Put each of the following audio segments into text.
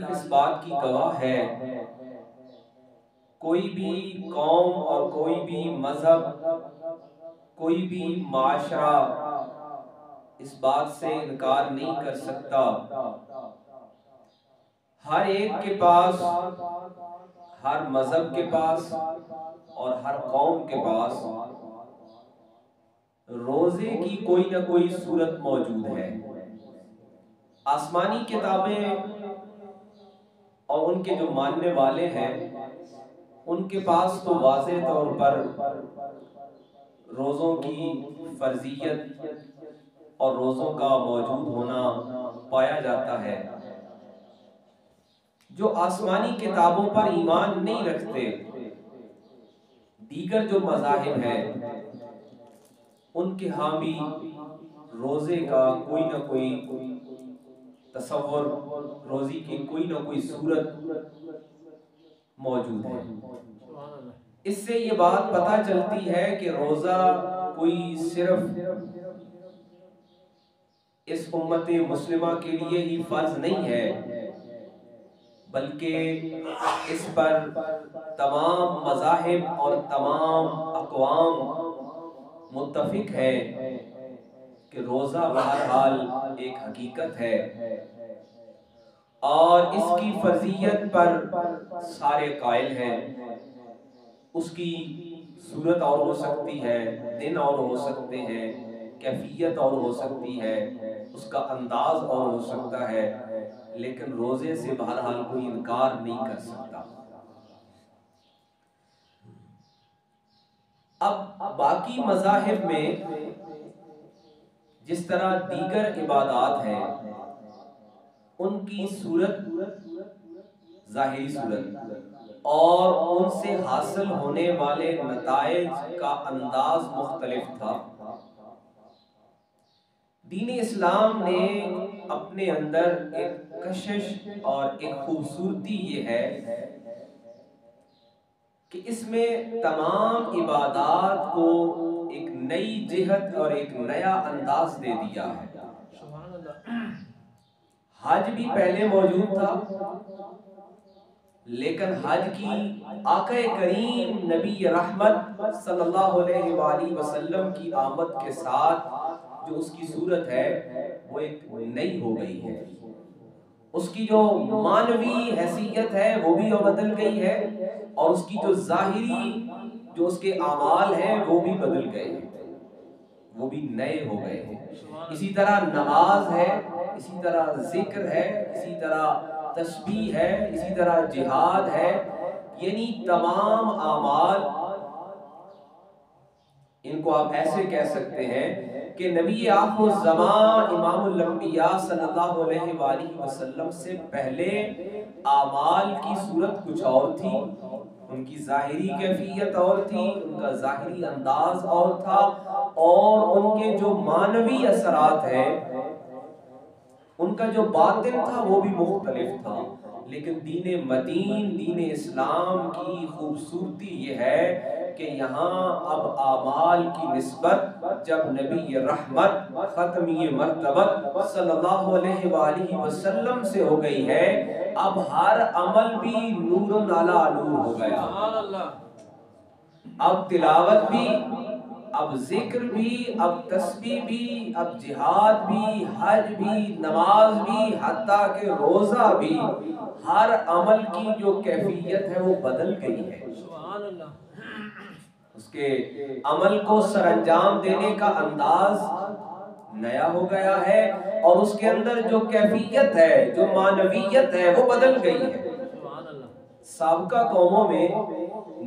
اس بات کی گواہ ہے، کوئی بھی قوم اور کوئی بھی مذہب، کوئی بھی معاشرہ اس بات سے انکار نہیں کر سکتا، ہر ایک کے پاس، ہر مذہب کے پاس اور ہر قوم کے پاس روزے کی کوئی نہ کوئی صورت موجود ہے۔ آسمانی کتابیں اور ان کے جو ماننے والے ہیں ان کے پاس تو واضح طور پر روزوں کی فرضیت اور روزوں کا موجود ہونا پایا جاتا ہے۔ جو آسمانی کتابوں پر ایمان نہیں رکھتے، دیگر جو مذاہب ہیں ان کے ہاں بھی روزے کا کوئی نہ کوئی تصور، روزی کی کوئی نہ کوئی صورت موجود ہے۔ اس سے یہ بات پتہ چلتی ہے کہ روزہ کوئی صرف اس امت مسلمہ کے لیے ہی فرض نہیں ہے، بلکہ اس پر تمام مذاہب اور تمام اقوام متفق ہے کہ روزہ بہرحال ایک حقیقت ہے، اور اس کی فرضیت پر سارے قائل ہیں۔ اس کی صورت اور ہو سکتی ہے، دن اور ہو سکتے ہیں، کیفیت اور ہو سکتی ہے، اس کا انداز اور ہو سکتا ہے، لیکن روزے سے بہرحال کوئی انکار نہیں کر سکتا۔ اب باقی مذاہب میں جس طرح دیگر عبادات ہیں ان کی صورت، ظاہری صورت اور ان سے حاصل ہونے والے نتائج کا انداز مختلف تھا۔ دین اسلام نے اپنے اندر ایک کشش اور ایک خوبصورتی یہ ہے کہ اس میں تمام عبادات کو ایک نئی جہت اور ایک نیا انداز دے دیا ہے۔ حج بھی پہلے موجود تھا، لیکن حج کی آقا کریم نبی رحمت صلی اللہ علیہ وآلہ وسلم کی آمد کے ساتھ جو اس کی صورت ہے وہ ایک نئی ہو گئی ہے۔ اس کی جو معنوی حیثیت ہے وہ بھی بدل گئی ہے، اور اس کی جو ظاہری جو اس کے اعمال ہیں وہ بھی بدل گئے ہیں، وہ بھی نئے ہو گئے ہیں۔ اسی طرح نماز ہے، اسی طرح ذکر ہے، اسی طرح تسبیح ہے، اسی طرح جہاد ہے، یعنی تمام اعمال، ان کو آپ ایسے کہہ سکتے ہیں کہ نبی آخر الزمان امام الانبیاء صلی اللہ علیہ وآلہ وسلم سے پہلے اعمال کی صورت کچھ اور تھی، ان کی ظاہری کیفیت اور تھی، ان کا ظاہری انداز اور تھا، اور ان کے جو معنوی اثرات ہیں ان کا جو باطن تھا وہ بھی مختلف تھا۔ لیکن دین متین، دین اسلام کی خوبصورتی یہ ہے کہ یہاں اب اعمال کی نسبت جب نبی رحمت ختمی مرتبت صلی اللہ علیہ وآلہ وسلم سے ہو گئی ہے، اب ہر عمل بھی نور علی نور ہو گیا۔ اب تلاوت بھی، اب ذکر بھی، اب تسبیح بھی، اب جہاد بھی، حج بھی، نماز بھی، حتیٰ کہ روزہ بھی، ہر عمل کی جو کیفیت ہے وہ بدل گئی ہے۔ اس کے عمل کو سر انجام دینے کا انداز نیا ہو گیا ہے، اور اس کے اندر جو کیفیت ہے، جو معنویت ہے وہ بدل گئی ہے۔ سابقہ قوموں میں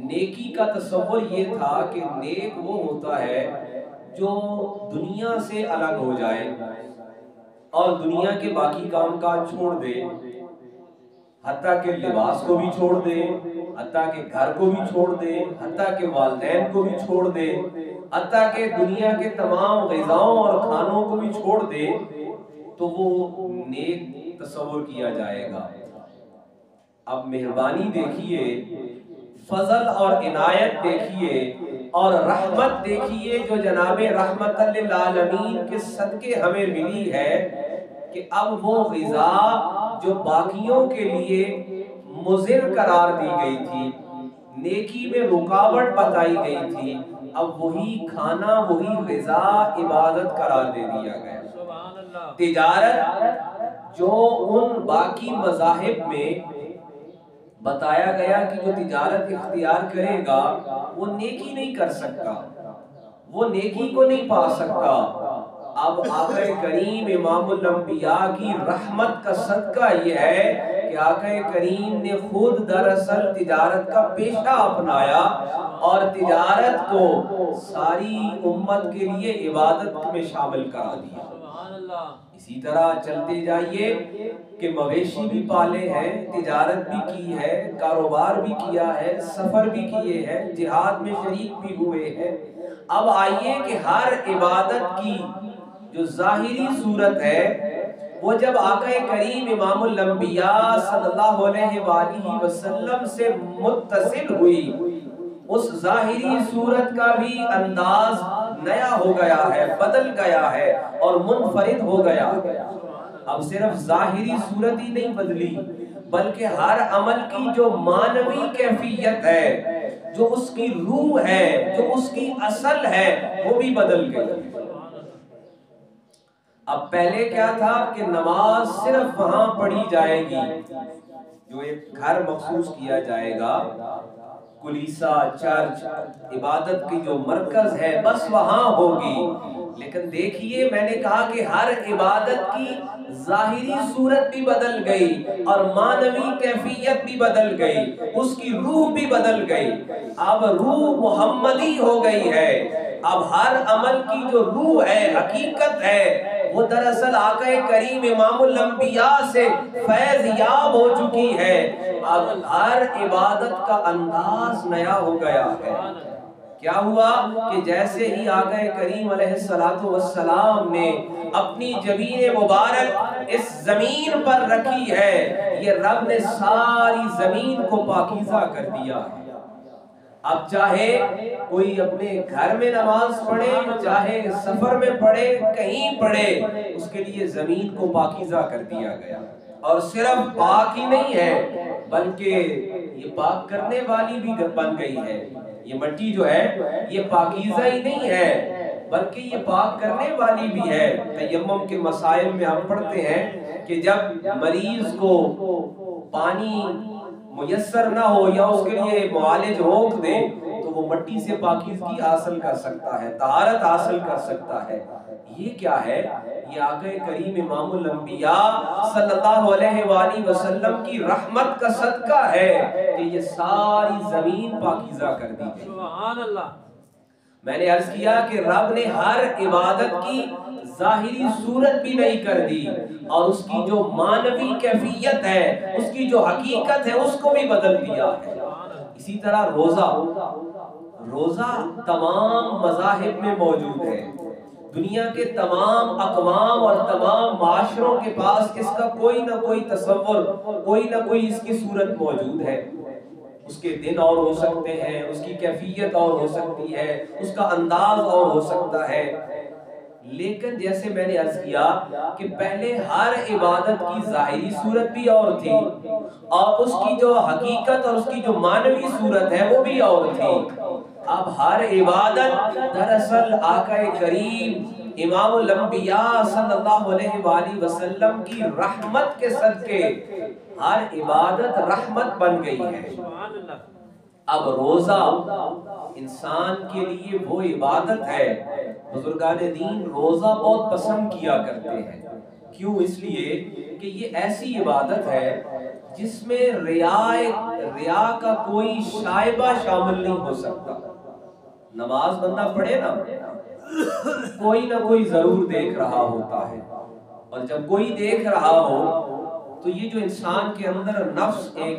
نیکی کا تصور یہ تھا کہ نیک وہ ہوتا ہے جو دنیا سے الگ ہو جائے اور دنیا کے باقی کام کاج چھوڑ دے، حتیٰ کہ لباس کو بھی چھوڑ دے، حتیٰ کہ گھر کو بھی چھوڑ دے، حتیٰ کہ والدین کو بھی چھوڑ دے، حتیٰ کہ دنیا کے تمام غذاؤں اور کھانوں کو بھی چھوڑ دے، تو وہ نیک تصور کیا جائے گا۔ اب مہربانی دیکھیے، فضل اور عنایت دیکھیے، اور رحمت دیکھیے جو جناب رحمت للعالمین کے صدقے ہمیں ملی ہے، کہ اب وہ غذا جو باقیوں کے لیے مضر قرار دی گئی تھی، نیکی میں رکاوٹ بتائی گئی تھی، اب وہی کھانا، وہی غذا عبادت قرار دے دیا گیا۔ تجارت جو ان باقی مذاہب میں بتایا گیا کہ جو تجارت اختیار کرے گا وہ نیکی نہیں کر سکتا، وہ نیکی کو نہیں پا سکتا، اب آقا کریم امام الانبیاء کی رحمت کا صدقہ یہ ہے کہ آقا کریم نے خود دراصل تجارت کا پیشہ اپنایا اور تجارت کو ساری امت کے لیے عبادت میں شامل کرا دیا۔ اسی طرح چلتے جائیے کہ مویشی بھی پالے ہیں، تجارت بھی کی ہے، کاروبار بھی کیا ہے، سفر بھی کیے ہیں، جہاد میں شریک بھی ہوئے ہیں۔ اب آئیے کہ ہر عبادت کی جو ظاہری صورت ہے وہ جب آقا کریم امام الانبیاء صلی اللہ علیہ وآلہ وسلم سے متصل ہوئی، اس ظاہری صورت کا بھی انداز نیا ہو گیا ہے، بدل گیا ہے اور منفرد ہو گیا ہے۔ اب صرف ظاہری صورت ہی نہیں بدلی بلکہ ہر عمل کی جو معنوی کیفیت ہے، جو اس کی روح ہے، جو اس کی اصل ہے، وہ بھی بدل گئی۔ اب پہلے کیا تھا کہ نماز صرف وہاں پڑھی جائے گی، جو ایک گھر مخصوص کیا جائے گا، کلیسا، چرچ، عبادت کی جو مرکز ہے بس وہاں ہوگی۔ لیکن دیکھیے میں نے کہا کہ ہر عبادت کی ظاہری صورت بھی بدل گئی اور معنوی کیفیت بھی بدل گئی، اس کی روح بھی بدل گئی۔ اب روح محمدی ہو گئی ہے، اب ہر عمل کی جو روح ہے، حقیقت ہے، وہ دراصل آقا کریم امام الانبیاء سے فیض یاب ہو چکی ہے۔ اب ہر عبادت کا انداز نیا ہو گیا ہے۔ کیا ہوا کہ جیسے ہی آقا کریم علیہ السلام نے اپنی جبین مبارک اس زمین پر رکھی ہے، یہ رب نے ساری زمین کو پاکیزہ کر دیا ہے۔ اب چاہے کوئی اپنے گھر میں نماز پڑھے، چاہے سفر میں پڑھے، کہیں پڑھے، اس کے لیے زمین کو پاکیزہ کر دیا گیا۔ اور صرف پاک ہی نہیں ہے بلکہ یہ پاک کرنے والی بھی بن گئی ہے۔ یہ مٹی جو ہے یہ پاکیزہ ہی نہیں ہے بلکہ یہ پاک کرنے والی بھی ہے۔ تیمم کے مسائل میں ہم پڑھتے ہیں کہ جب مریض کو پانی میسر نہ ہو یا اس کے لیے معالج روک دے تو وہ مٹی سے پاکیزگی حاصل کر سکتا ہے، طہارت حاصل کر سکتا ہے۔ یہ کیا ہے؟ یہ آقا کریم امام الانبیاء صلی اللہ علیہ وآلہ وسلم کی رحمت کا صدقہ ہے کہ یہ ساری زمین پاکیزہ کر دی گئی۔ سبحان اللہ۔ میں نے عرض کیا کہ رب نے ہر عبادت کی ظاہری صورت بھی نہیں کر دی اور اس کی جو معنوی کیفیت ہے، اس کی جو حقیقت ہے، اس کو بھی بدل دیا ہے۔ اسی طرح روزہ تمام مذاہب میں موجود ہے، دنیا کے تمام اقوام اور تمام معاشروں کے پاس اس کا کوئی نہ کوئی تصور، کوئی نہ کوئی اس کی صورت موجود ہے۔ اس کے دن اور ہو سکتے ہیں، اس کی کیفیت اور ہو سکتی ہے، اس کا انداز اور ہو سکتا ہے، لیکن جیسے میں نے عرض کیا کہ پہلے ہر عبادت کی ظاہری صورت بھی اور تھی اور اس کی جو حقیقت اور اس کی جو معنوی صورت ہے وہ بھی اور تھی۔ اب ہر عبادت دراصل آقا کریم امام الانبیاء صلی اللہ علیہ وآلہ وسلم کی رحمت کے صدقے ہر عبادت رحمت بن گئی ہے۔ اب روزہ انسان کے لیے وہ عبادت ہے، بزرگان دین روزہ بہت پسند کیا کرتے ہیں۔ کیوں؟ اس لیے کہ یہ ایسی عبادت ہے جس میں ریا کا کوئی شائبہ شامل نہیں ہو سکتا۔ نماز بندہ پڑھے نا، کوئی نہ کوئی ضرور دیکھ رہا ہوتا ہے، اور جب کوئی دیکھ رہا ہو تو یہ جو انسان کے اندر نفس ایک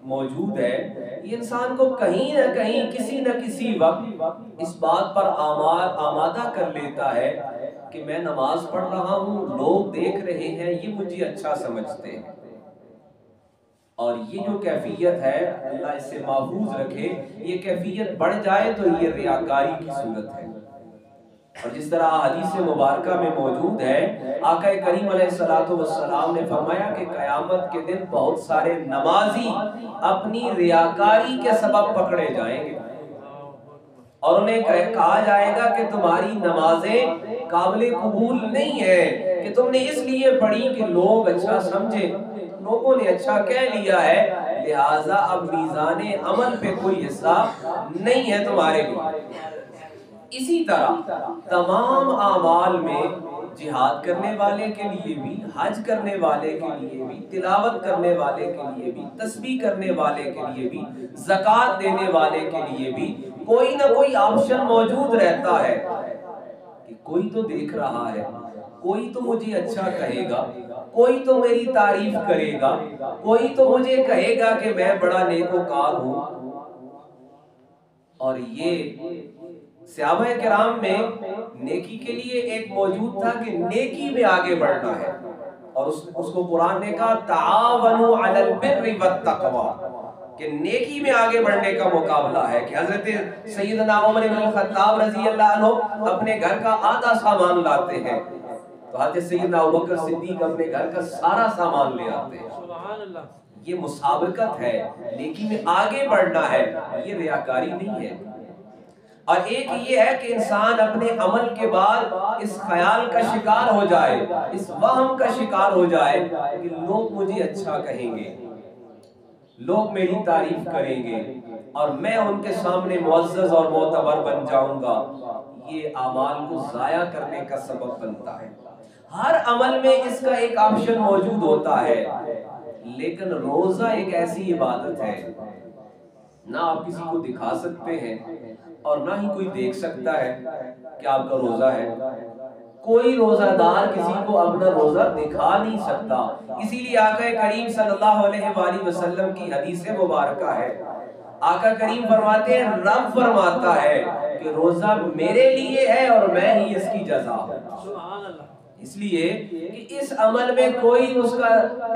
موجود ہے، یہ انسان کو کہیں نہ کہیں کسی نہ کسی وقت اس بات پر آمادہ کر لیتا ہے کہ میں نماز پڑھ رہا ہوں، لوگ دیکھ رہے ہیں، یہ مجھے اچھا سمجھتے ہیں۔ اور یہ جو کیفیت ہے، اللہ اس سے محفوظ رکھے، یہ کیفیت بڑھ جائے تو یہ ریاکاری کی صورت ہے۔ اور جس طرح حدیث مبارکہ میں موجود ہے، آقا کریم علیہ السلام نے فرمایا کہ قیامت کے دن بہت سارے نمازی اپنی ریاکاری کے سبب پکڑے جائیں گے، اور انہیں کہا جائے گا کہ تمہاری نمازیں قابل قبول نہیں ہیں، کہ تم نے اس لیے پڑھی کہ لوگ اچھا سمجھے، لوگوں نے اچھا کہہ لیا ہے، لہٰذا اب میزان عمل پہ کوئی حصہ نہیں ہے تمہارے لیے۔ اسی طرح تمام اعمال میں جہاد کرنے والے کے لیے بھی، حج کرنے والے کے لیے بھی، تلاوت کرنے والے کے لیے بھی، تسبیح کرنے والے کے لیے بھی، زکوٰۃ دینے والے کے لیے بھی کوئی نہ کوئی آپشن موجود رہتا ہے کہ کوئی تو دیکھ رہا ہے، کوئی تو مجھے اچھا کہے گا، کوئی تو میری تعریف کرے گا، کوئی تو مجھے کہے گا کہ میں بڑا نیکوکار ہوں۔ اور یہ صحابہ کرام میں نیکی کے لیے ایک موجود تھا کہ نیکی میں آگے بڑھنا ہے، اور اس کو قرآن نے کہا تعاونوا علی البر والتقوی، کہ نیکی میں آگے بڑھنے کا مقابلہ ہے، کہ حضرت سیدنا عمر بن الخطاب رضی اللہ عنہ اپنے گھر کا آدھا سامان لاتے ہیں تو حضرت سیدنا ابوبکر صدیق اپنے گھر کا سارا سامان لے آتے ہیں۔ یہ مسابقت ہے، نیکی میں آگے بڑھنا ہے، یہ ریاکاری نہیں ہے۔ اور ایک یہ ہے کہ انسان اپنے عمل کے بعد اس خیال کا شکار ہو جائے، اس وہم کا شکار ہو جائے کہ لوگ مجھے اچھا کہیں گے، لوگ میری تعریف کریں گے، اور میں ان کے سامنے معزز اور معتبر بن جاؤں گا۔ یہ اعمال کو ضائع کرنے کا سبب بنتا ہے۔ ہر عمل میں اس کا ایک آپشن موجود ہوتا ہے، لیکن روزہ ایک ایسی عبادت ہے، نہ آپ کسی کو دکھا سکتے ہیں اور نہ ہی کوئی دیکھ سکتا ہے کہ آپ کا روزہ ہے۔ کوئی روزہ دار کسی کو اپنا روزہ دکھا نہیں سکتا، اسی لیے آقا کریم صلی اللہ علیہ وآلہ وسلم کی حدیث مبارکہ ہے، آقا کریم فرماتے ہیں رب فرماتا ہے کہ روزہ میرے لیے ہے اور میں ہی اس کی جزا ہوں۔ اس لیے کہ اس عمل میں کوئی اس کا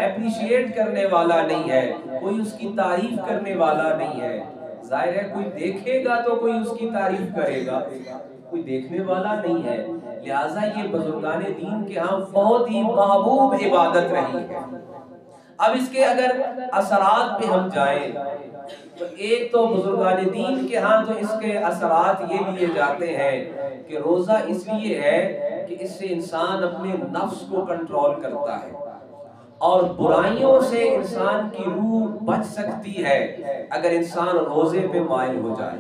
اپریشیٹ کرنے والا نہیں ہے، کوئی اس کی تعریف کرنے والا نہیں ہے۔ ظاہر ہے کوئی دیکھے گا تو کوئی اس کی تعریف کرے گا، کوئی دیکھنے والا نہیں ہے، لہٰذا یہ بزرگان دین کے ہاں بہت ہی محبوب عبادت رہی ہے۔ اب اس کے اگر اثرات پہ ہم جائیں تو ایک تو بزرگان دین کے ہاں تو اس کے اثرات یہ لیے جاتے ہیں کہ روزہ اس لیے ہے کہ اس سے انسان اپنے نفس کو کنٹرول کرتا ہے، اور برائیوں سے انسان کی روح بچ سکتی ہے اگر انسان روزے پہ مائل ہو جائے۔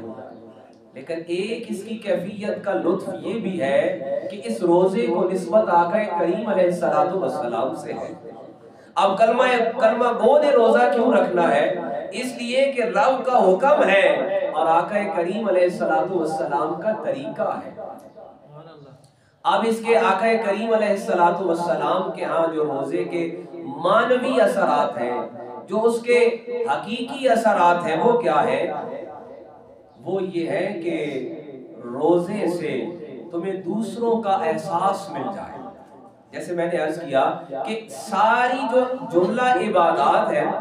لیکن ایک اس کی کیفیت کا لطف یہ بھی ہے کہ اس روزے کو نسبت آقا کریم علیہ السلام سے ہے۔ اب کلمہ گو نے روزہ کیوں رکھنا ہے؟ اس لیے کہ رب کا حکم ہے اور آقا کریم علیہ السلام کا طریقہ ہے۔ اب اس کے آقا کریم علیہ السلام کے ہاں جو روزے کے معنوی اثرات ہیں، جو اس کے حقیقی اثرات ہیں، وہ کیا ہے؟ وہ یہ ہے کہ روزے سے تمہیں دوسروں کا احساس مل جائے۔ جیسے میں نے عرض کیا کہ ساری جو جملہ عبادات ہیں،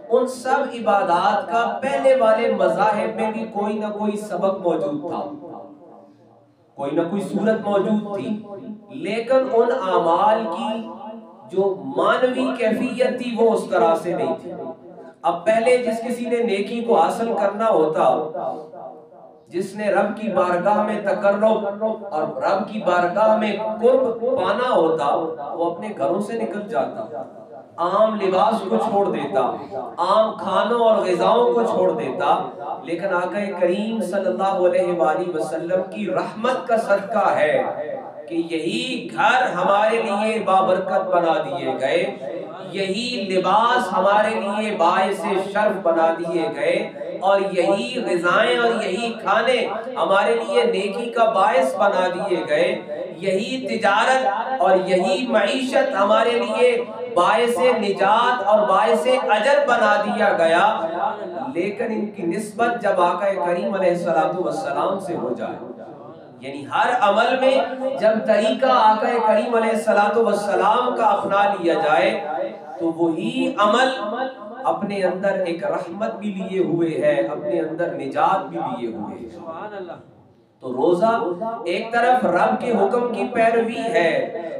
ان سب عبادات کا پہلے والے مذاہب میں بھی کوئی نہ کوئی سبق موجود تھا، کوئی نہ کوئی صورت موجود تھی، لیکن ان اعمال کی جو معنوی کیفیت تھی وہ اس طرح سے نہیں تھی۔ اب پہلے جس کسی نے نیکی کو حاصل کرنا ہوتا، جس نے رب کی بارگاہ میں تقرب اور رب کی بارگاہ میں قرب پانا ہوتا، وہ اپنے گھروں سے نکل جاتا، عام لباس کو چھوڑ دیتا، عام کھانوں اور غذاؤں کو چھوڑ دیتا، لیکن آقا کریم صلی اللہ علیہ وآلہ وسلم کی رحمت کا صدقہ ہے کہ یہی گھر ہمارے لیے بابرکت بنا دیے گئے، یہی لباس ہمارے لیے باعث شرف بنا دیے گئے، اور یہی غذائیں اور یہی کھانے ہمارے لیے نیکی کا باعث بنا دیے گئے، یہی تجارت اور یہی معیشت ہمارے لیے باعث نجات اور باعث اجر بنا دیا گیا۔ لیکن ان کی نسبت جب آقا کریم علیہ السلام سے ہو جائے، یعنی ہر عمل میں جب طریقہ آقا کریم علیہ السلام کا اپنا لیا جائے تو وہی عمل اپنے اندر ایک رحمت بھی لیے ہوئے ہے، اپنے اندر نجات بھی لیے ہوئے ہے۔ تو روزہ ایک طرف رب کے حکم کی پیروی ہے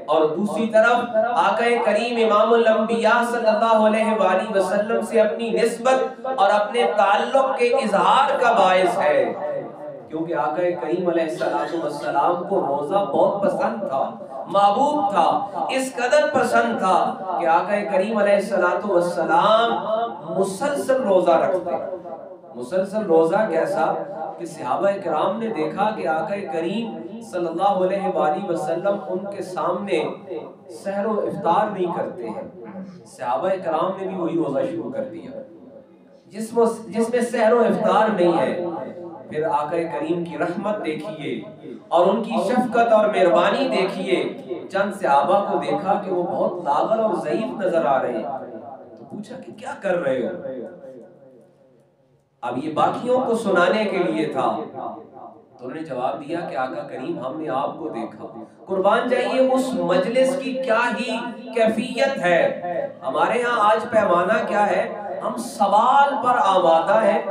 اور دوسری طرف آقا کریم امام الانبیاء صلی اللہ علیہ وآلہ وسلم سے اپنی نسبت اور اپنے تعلق کے اظہار کا باعث ہے، کیونکہ آقا کریم علیہ السلام کو روزہ بہت پسند تھا، محبوب تھا، اس قدر پسند تھا کہ آقا کریم علیہ السلام مسلسل روزہ رکھتے۔ مسلسل روزہ کیسا کہ صحابہ کرام نے دیکھا کہ آقا کریم صلی اللہ علیہ وآلہ وسلم ان کے سامنے سحر و افطار نہیں کرتے ہیں، صحابہ کرام نے بھی وہی روزہ شروع کر دیا جس میں سحر و افطار نہیں ہے۔ پھر آقا کریم کی رحمت دیکھیے اور ان کی شفقت اور مہربانی دیکھیے، چند صحابہ کو دیکھا کہ وہ بہت لاغر اور ضعیف نظر آ رہے ہیں، تو پوچھا کہ کیا کر رہے ہو؟ اب یہ باقیوں کو سنانے کے لیے تھا، تو انہوں نے جواب دیا کہ آقا کریم ہم نے آپ کو دیکھا، قربان جائیے اس مجلس کی کیا ہی کیفیت ہے۔ ہمارے ہاں آج پیمانہ کیا ہے، ہم سوال پر آمادہ ہیں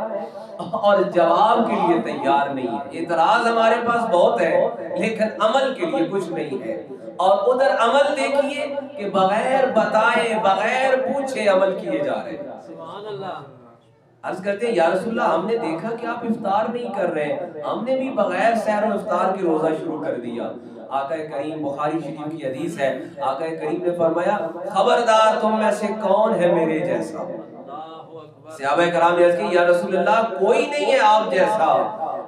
اور جواب کے لیے تیار نہیں ہے۔ اعتراض ہمارے پاس بہت ہے لیکن عمل کے لیے کچھ نہیں ہے، اور ادھر عمل دیکھیے کہ بغیر بتائے بغیر پوچھے عمل کیے جا رہے ہیں۔ سبحان اللہ۔ عرض کرتے ہیں یا رسول اللہ ہم نے دیکھا کہ آپ افطار نہیں کر رہے، ہم نے بھی بغیر سحر و افطار کی روزہ شروع کر دیا۔ آقا کریم بخاری شریف کی حدیث ہے، آقا کریم نے فرمایا خبردار تم میں سے کون ہے میرے جیسا؟ صحابہ کرام نے عرض کی یا رسول اللہ کوئی نہیں ہے آپ جیسا۔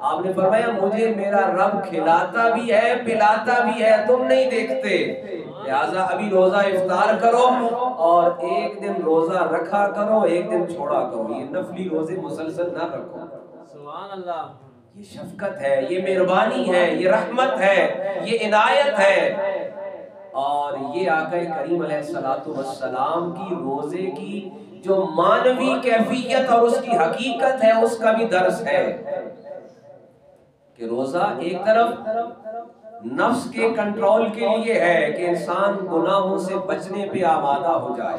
آپ نے فرمایا مجھے میرا رب کھلاتا بھی ہے پلاتا بھی ہے، تم نہیں دیکھتے، لہٰذا ابھی روزہ افطار کرو اور ایک دن روزہ رکھا کرو، ایک دن چھوڑا کرو، یہ نفلی روزے مسلسل نہ رکھو۔ سبحان اللہ۔ یہ شفقت ہے، یہ مہربانی ہے، یہ رحمت ہے، یہ عنایت ہے، اور یہ آقا کریم علیہ السلام کی روزے کی جو معنوی کیفیت اور اس کی حقیقت ہے اس کا بھی درس ہے کہ روزہ ایک طرف نفس کے کنٹرول کے لیے ہے کہ انسان گناہوں سے بچنے پہ آمادہ ہو جائے،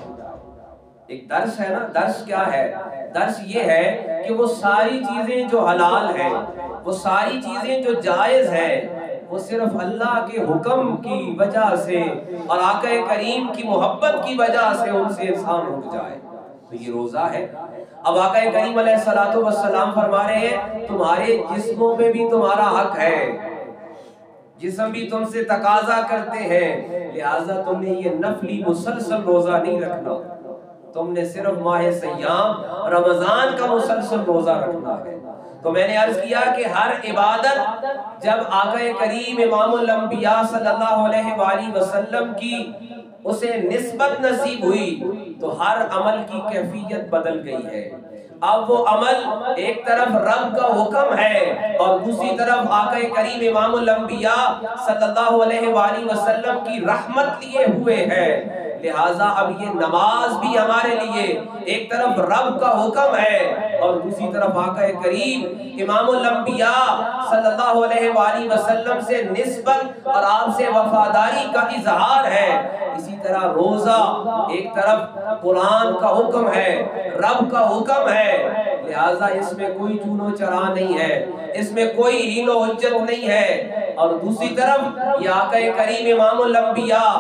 ایک درس ہے نا۔ درس کیا ہے؟ درس یہ ہے کہ وہ ساری چیزیں جو حلال ہیں، وہ ساری چیزیں جو جائز ہیں، وہ صرف اللہ کے حکم کی وجہ سے اور آقا کریم کی محبت کی وجہ سے ان سے انسان رک جائے، تو یہ روزہ ہے۔ اب آقا کریم علیہ السلام فرما رہے ہیں تمہارے جسموں میں بھی تمہارا حق ہے، جسم بھی تم سے تقاضا کرتے ہیں، لہٰذا تم نے یہ نفلی مسلسل روزہ نہیں رکھنا، تم نے صرف ماہ سیام رمضان کا مسلسل روزہ رکھنا ہے۔ تو میں نے عرض کیا کہ ہر عبادت جب آقا کریم امام الانبیاء صلی اللہ علیہ وآلہ وسلم کی اسے نسبت نصیب ہوئی تو ہر عمل کی کیفیت بدل گئی ہے۔ اب وہ عمل ایک طرف رب کا حکم ہے اور دوسری طرف آقا کریم امام الانبیاء صلی اللہ علیہ وآلہ وسلم کی رحمت لیے ہوئے ہے، لہٰذا اب یہ نماز بھی ہمارے لیے ایک طرف رب کا حکم ہے اور دوسری طرف آقا کریم امام الانبیاء صلی اللہ علیہ وآلہ وسلم سے نسبت اور آپ سے وفاداری کا اظہار ہے۔ اسی طرح روزہ ایک طرف قرآن کا حکم ہے، رب کا حکم ہے، لہٰذا اس میں کوئی چون و چرا نہیں ہے، اس میں کوئی ہیل و حجت نہیں ہے، اور دوسری طرف یہ آقا کریم امام الانبیاء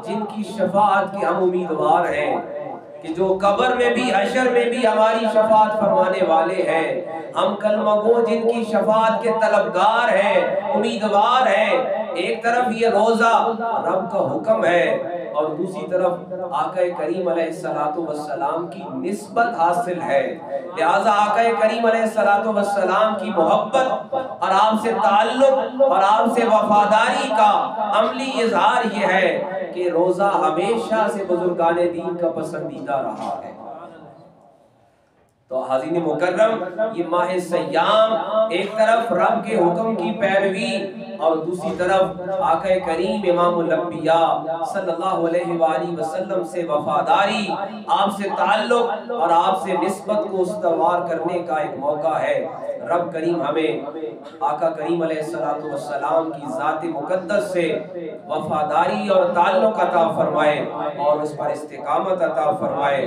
جن کی شفاعت کی ہم امیدوار ہیں کہ جو قبر میں بھی حشر میں بھی ہماری شفاعت فرمانے والے ہیں، ہم کلمہ گو جن کی شفاعت کے طلبگار ہیں، امیدوار ہیں۔ ایک طرف یہ روزہ رب کا حکم ہے اور دوسری طرف آقا کریم علیہ السلام کی نسبت حاصل ہے، لہٰذا آقا کریم علیہ السلام کی محبت اور آپ سے تعلق اور آپ سے وفاداری کا عملی اظہار یہ ہے کہ روزہ ہمیشہ سے بزرگان دین کا پسندیدہ رہا ہے۔ تو حاضرین مکرم، یہ ماہ سیام ایک طرف رب کے حکم کی پیروی اور دوسری طرف آقا کریم امام الانبیاء صلی اللہ علیہ وآلہ وسلم سے وفاداری، آپ سے تعلق اور آپ سے نسبت کو استوار کرنے کا ایک موقع ہے۔ رب کریم ہمیں آقا کریم علیہ السلام کی ذات مقدس سے وفاداری اور تعلق عطا فرمائے اور اس پر استقامت عطا فرمائے۔